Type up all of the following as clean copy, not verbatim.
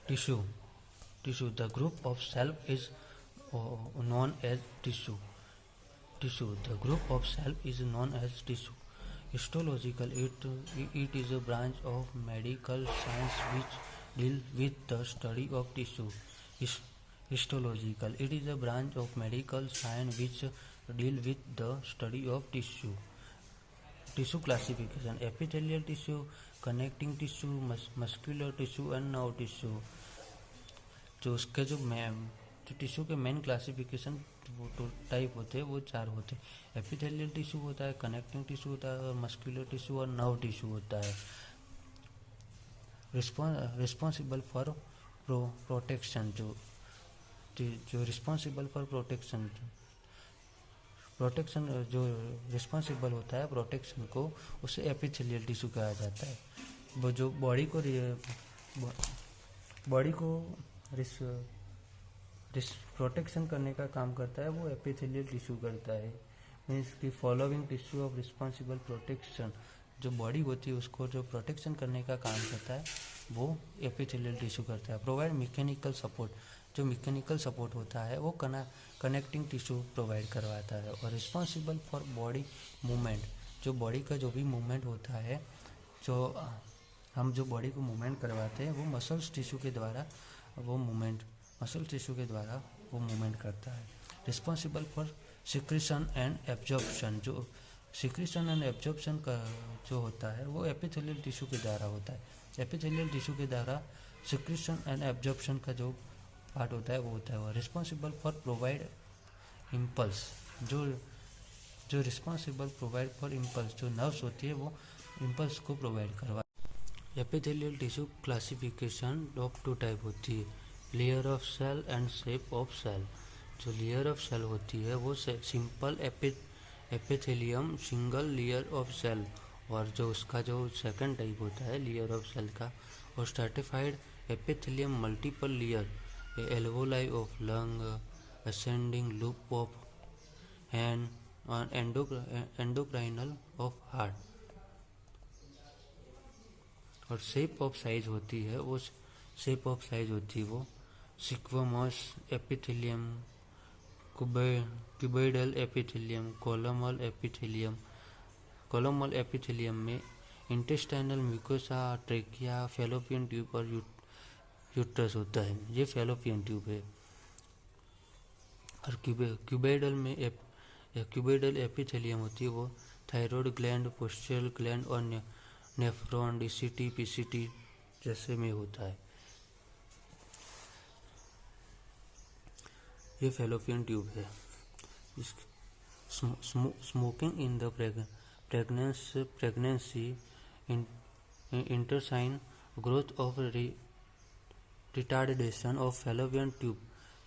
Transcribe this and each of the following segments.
Tissue. Tissue. The group of cell is known as tissue. Tissue. The group of cell is known as tissue. Histological. It is a branch of medical science which deal with the study of tissue. Histological. It is a branch of medical science which deal with the study of tissue. Tissue classification: epithelial tissue, connecting tissue, muscular tissue and nerve tissue. जो उसके जो tissue के main classification type होते हैं वो 4 होते हैं। Epithelial tissue होता है, कनेक्टिंग टिश्यू होता है और मस्कुलर टिश्यू और नर्व टिश्यू होता है। रिस्पॉन्सिबल फॉर प्रोटेक्शन, जो रिस्पॉन्सिबल फॉर प्रोटेक्शन जो रिस्पॉन्सिबल होता है प्रोटेक्शन को, उसे एपिथेलियल टिश्यू कहा जाता है। वो जो बॉडी को प्रोटेक्शन करने का काम करता है वो एपिथेलियल टिश्यू करता है। मीन्स कि following tissue of responsible protection, जो बॉडी होती है उसको जो प्रोटेक्शन करने का काम करता है वो एपिथेलियल टिश्यू करता है। प्रोवाइड मैकेनिकल सपोर्ट, जो मैकेनिकल सपोर्ट होता है वो कनेक्टिंग टिश्यू प्रोवाइड करवाता है। और रिस्पॉन्सिबल फॉर बॉडी मूवमेंट, जो बॉडी का जो भी मूवमेंट होता है, जो हम जो बॉडी को मूवमेंट करवाते हैं वो मसल टिश्यू के द्वारा वो मूवमेंट करता है। Responsible for secretion and absorption, जो सिक्रीशन एंड एब्जॉर्प्शन का जो होता है वो एपिथेलियल टिश्यू के द्वारा होता है। एपिथेलियल टिश्यू के द्वारा सिक्रीशन एंड एब्जॉर्प्शन का जो पार्ट होता है वो होता है। रिस्पॉन्सिबल फॉर प्रोवाइड इम्पल्स, जो रिस्पॉन्सिबल प्रोवाइड फॉर इम्पल्स, जो नर्व्स होती है वो इम्पल्स को प्रोवाइड करवा। Epithelial tissue classification of 2 type होती है, layer of cell and shape of cell. जो लेयर ऑफ सेल होती है वो simple epithelium single layer of cell, और जो उसका जो सेकंड टाइप होता है लेयर ऑफ सेल का, और stratified epithelium multiple layer, alveoli of lung, ascending loop of hand और एंडोक्राइनल ऑफ हार्ट। और शेप ऑफ साइज होती है वो squamous epithelium, cuboidal epithelium, coelomal epithelium में intestinal mucosa, trachea, fallopian tube और uterus होता है। ये फैलोपियन ट्यूब है। और क्यूबोइडल एपिथेलियम होती है वो थायराइड ग्लैंड, पोस्चरल ग्लैंड और नेफ्रॉन, डीसीटी, पीसीटी जैसे में होता है। ये फैलोपियन ट्यूब है। Smoking in the pregnancy intersign growth of retardation of fallopian tube.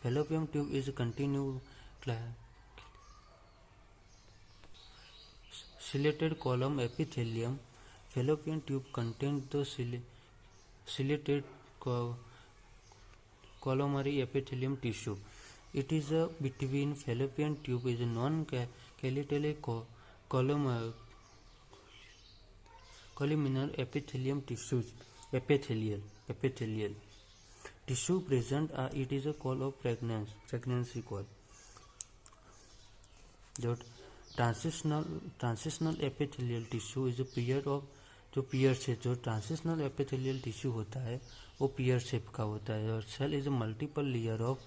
Fallopian tube is continued ciliated column epithelium. Fallopian tube contains the ciliated columnary epithelium tissue. It is between fallopian tube is non-ciliated columnar epithelium tissues. Epithelial tissue present, it is a call of pregnancy call. जो transitional epithelial tissue is a period of, जो pear shape, जो transitional epithelial tissue होता है वो pear shape का होता है। और cell is multiple layer of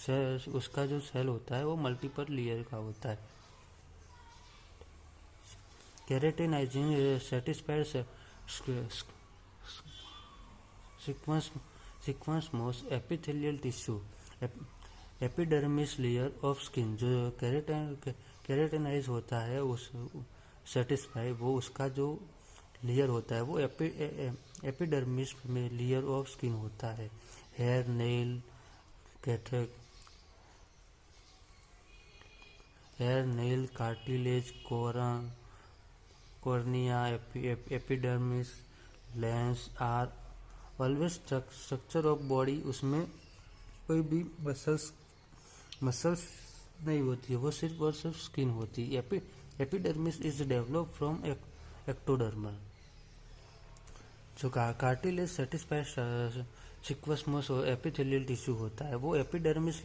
cell, उसका जो सेल होता है वो मल्टीपल लेयर का होता है। Keratinising satisfied squamous epithelial tissue, epidermis layer of skin, जो केराटिनाइज होता है उस सेटिस्फाई, वो उसका जो लेयर होता है वो एपिडर्मिस में लेयर ऑफ स्किन होता है। Hair, nail, cartilage, cornea, epidermis, lens are always structure of body. उसमें कोई भी मसल्स नहीं होती है, वो सिर्फ और सिर्फ स्किन होती है। Epidermis is develop from ectodermal. जो कार्टिलेज सेटिस्फाइड स्क्विमस और एपिथेलियल टिश्यू होता है वो एपिडर्मिस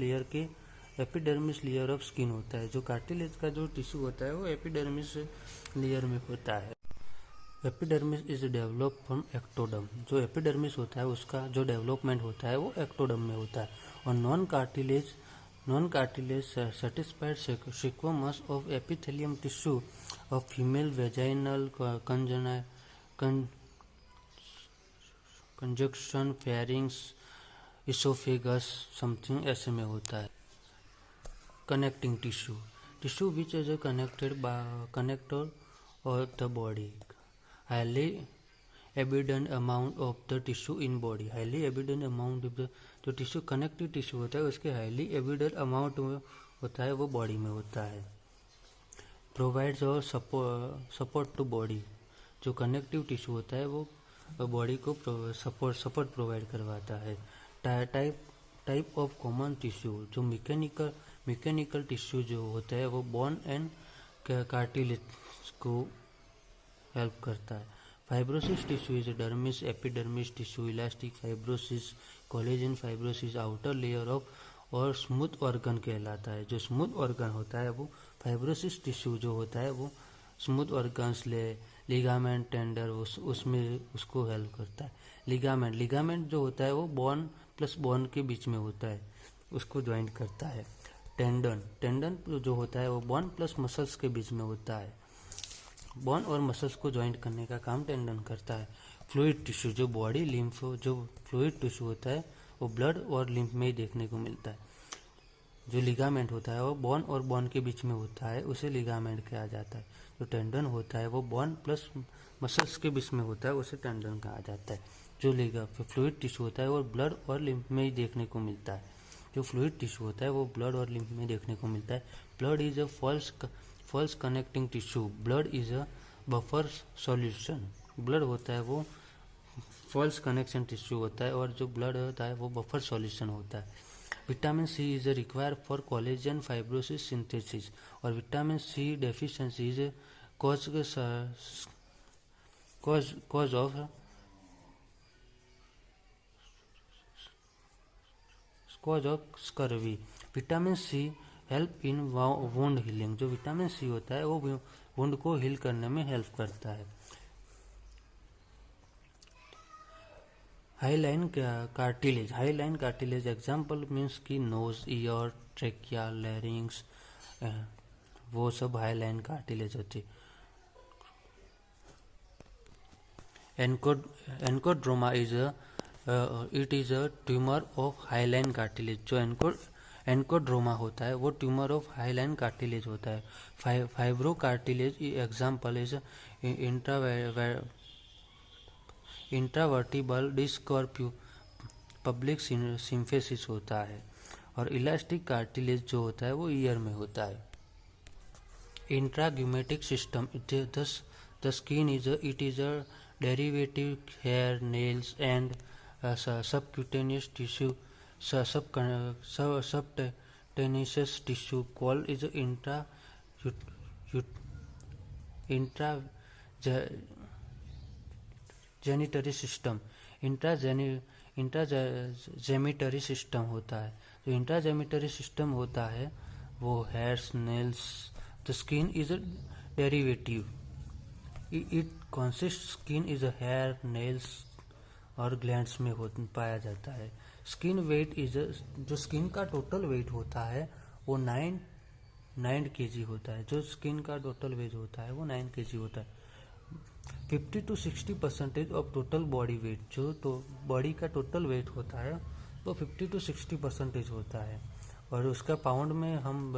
लेयर ऑफ स्किन होता है। जो कार्टिलेज का जो टिश्यू होता है वो एपिडर्मिस लेयर में होता है। Epidermis is develop from ectoderm. जो एपिडर्मिस होता है उसका जो डेवलपमेंट होता है वो एक्टोडर्म में होता है। और non cartilage satisfied squamous of epithelium tissue of female vaginal conjunction pharynx oesophagus something ऐसे में होता है। Connecting tissue which is connector of the body, highly abundant amount of the tissue in body. Highly abundant amount of the जो tissue connective tissue होता है उसके highly abundant amount होता है वो बॉडी में होता है। प्रोवाइड्स और सपोर्ट टू बॉडी। जो कनेक्टिव टिश्यू होता है वो बॉडी को सपोर्ट प्रोवाइड करवाता है। Type of common tissue. जो मैकेनिकल टिश्यू जो होता है वो बोन एंड कार्टिलेज को हेल्प करता है। Fibrosis tissue is dermis, epidermis tissue, elastic fibrosis, collagen fibrosis, outer layer of और स्मूथ ऑर्गन कहलाता है। जो स्मूथ ऑर्गन होता है वो फाइब्रोसिस टिश्यू जो होता है वो स्मूथ ऑर्गन्स लिगामेंट टेंडर उसमें उसको हेल्प करता है। लिगामेंट जो होता है वो बोन प्लस बोन के बीच में होता है, उसको ज्वाइंट करता है। टेंडन जो होता है वो बोन प्लस मसल्स के बीच में होता है। बोन और मसल्स को ज्वाइंट करने का काम टेंडन करता है। फ्लूइड टिश्यू जो बॉडी लिम्फ जो फ्लूइड टिश्यू होता है वो ब्लड और लिम्फ में ही देखने को मिलता है। जो लिगामेंट होता है वो बोन और बोन के बीच में होता है, उसे लिगामेंट कहा जाता है। जो टेंडन होता है वो बोन प्लस मसल्स के बीच में होता है, उसे टेंडन कहा जाता है। जो फ्लूइड टिश्यू होता है वो ब्लड और लिम्फ में ही देखने को मिलता है। जो फ्लूइड टिश्यू होता है वो ब्लड और लिम्फ में देखने को मिलता है। Blood is a false connecting tissue. Blood is a buffer solution. Blood होता है वो फॉल्स कनेक्शन टिश्यू होता है और जो ब्लड होता है वो बफर सॉल्यूशन होता है। Vitamin C is required for collagen fibrosis synthesis. और vitamin C deficiency is cause of scurvy. Vitamin C help in wound healing. जो विटामिन सी होता है वो वुंड को हील करने में हेल्प करता है। हाईलाइन कार्टिलेज एग्जाम्पल मीन्स की नोज, ईयर, ट्रेकिया, लैरिंग्स, वो सब हाईलाइन कार्टिलेज होती है। Enchondroma is a tumour of hyaline cartilage. जो एनकोड्रोमा होता है वो ट्यूमर ऑफ हाईलाइन कार्टिलेज होता है। Fibro cartilage example is intervertebral disc और पब्लिक सिम्फेसिस होता है। और इलास्टिक कार्टिलेज जो होता है वो ईयर में होता है। Integumentary system the skin is a derivative hair, nails and subcutaneous tissue. Subcutaneous tissue called is intragenitary system. Integumentary system होता है। जो इंट्राजेमिटरी सिस्टम होता है वो hairs, nails, the skin is a derivative. It consist skin is hair, nails और glands में पाया जाता है। स्किन वेट इज जो स्किन का टोटल वेट होता है वो 9 kg होता है। जो स्किन का टोटल वेट होता है वो 9 kg होता है। 50 to 60% of total body weight. जो तो बॉडी का टोटल वेट होता है वो 50 to 60% होता है। और उसका पाउंड में हम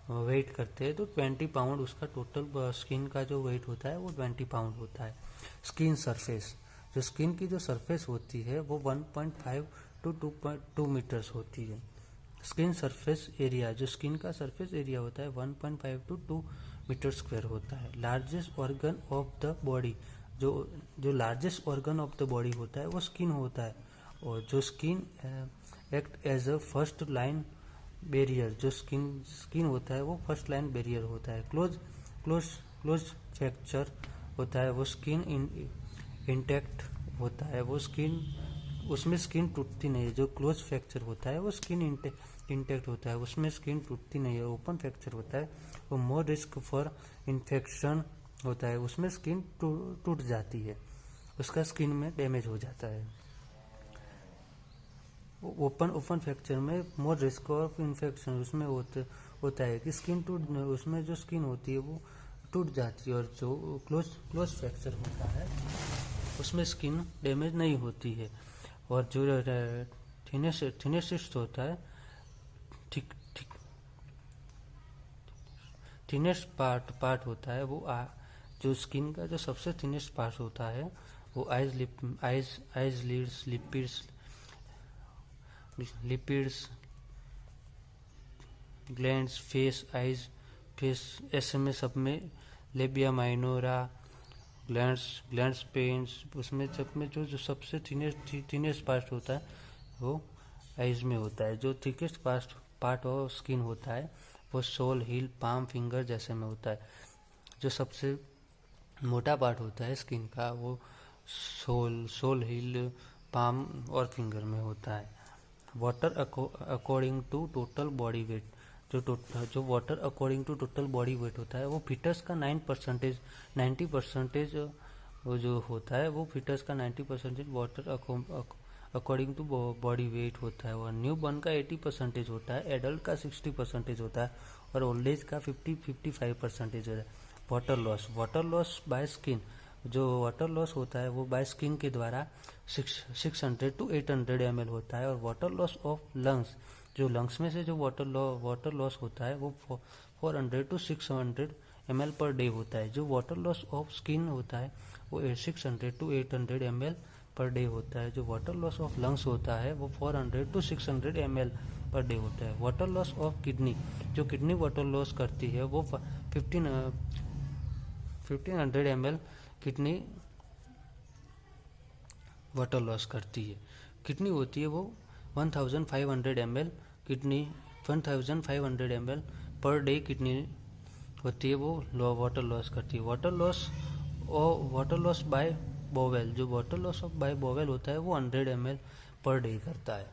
वेट करते हैं तो 20 पाउंड उसका टोटल स्किन का जो वेट होता है वो 20 पाउंड होता है। स्किन सरफेस जो स्किन की जो सरफेस होती है वो 1.5 to 2.2 मीटर्स होती है। स्किन सरफेस एरिया जो स्किन का सरफेस एरिया होता है 1.5 to 2 मीटर स्क्वायर होता है। Largest organ of the body जो largest organ of the body होता है वो स्किन होता है। और जो skin act as a first line barrier. जो स्किन होता है वो फर्स्ट लाइन बैरियर होता है। क्लोज फ्रैक्चर होता है वो स्किन इंटैक्ट होता है वो स्किन, उसमें स्किन टूटती नहीं है। जो क्लोज फ्रैक्चर होता है वो स्किन इंटेक्ट होता है, उसमें स्किन टूटती नहीं है। ओपन फ्रैक्चर होता है वो मोर रिस्क फॉर इन्फेक्शन होता है, उसमें स्किन टूट जाती है, उसका स्किन में डैमेज हो जाता है। ओपन फ्रैक्चर में मोर रिस्क ऑफ इन्फेक्शन उसमें होता है कि स्किन उसमें जो स्किन होती है वो टूट जाती है, और जो क्लोज फ्रैक्चर होता है उसमें स्किन डैमेज नहीं होती है। और जो थिनेस्ट होता है, थिनेस्ट पार्ट होता है वो जो स्किन का जो सबसे थिनेस्ट पार्ट होता है वो आइज लिपिड्स ग्लैंड्स, फेस ऐसे में सब में लेबिया माइनोरा, ग्लैंड्स पेन्स, उसमें सब में जो सबसे थिनेस्ट पार्ट होता है वो आइज में होता है। जो थिकेस्ट पार्ट ऑफ स्किन होता है वो शोल, हील, पाम, फिंगर जैसे में होता है। जो सबसे मोटा पार्ट होता है स्किन का वो शोल, हील, पाम और फिंगर में होता है। Water according to total body weight, जो water according to total body weight होता है वो फिटस का 90% वो जो होता है वो फिटस का 90% water according to body weight होता है। और न्यू बॉर्न का 80% होता है, एडल्ट का 60% होता है, और ओल्ड एज का 55% होता है। वाटर लॉस बाय स्किन, जो वाटर लॉस होता है वो बाय स्किन के द्वारा 600 to 800 ml होता है। और वाटर लॉस ऑफ लंग्स, जो लंग्स में से जो वाटर लॉस होता है वो 400 to 600 ml पर डे होता है। जो वाटर लॉस ऑफ स्किन होता है वो 600 to 800 ml पर डे होता है। जो वाटर लॉस ऑफ लंग्स होता है वो 400 to 600 ml पर डे होता है। वाटर लॉस ऑफ किडनी, जो किडनी वाटर लॉस करती है वो 1500 ml किडनी वाटर लॉस करती है। किडनी होती है वो 1500 ml kidney 1500 ml per day kidney होती है वो वाटर लॉस करती है। वाटर लॉस बाय बोवेल, जो water loss of by bowel होता है वो 100 ml पर डे करता है।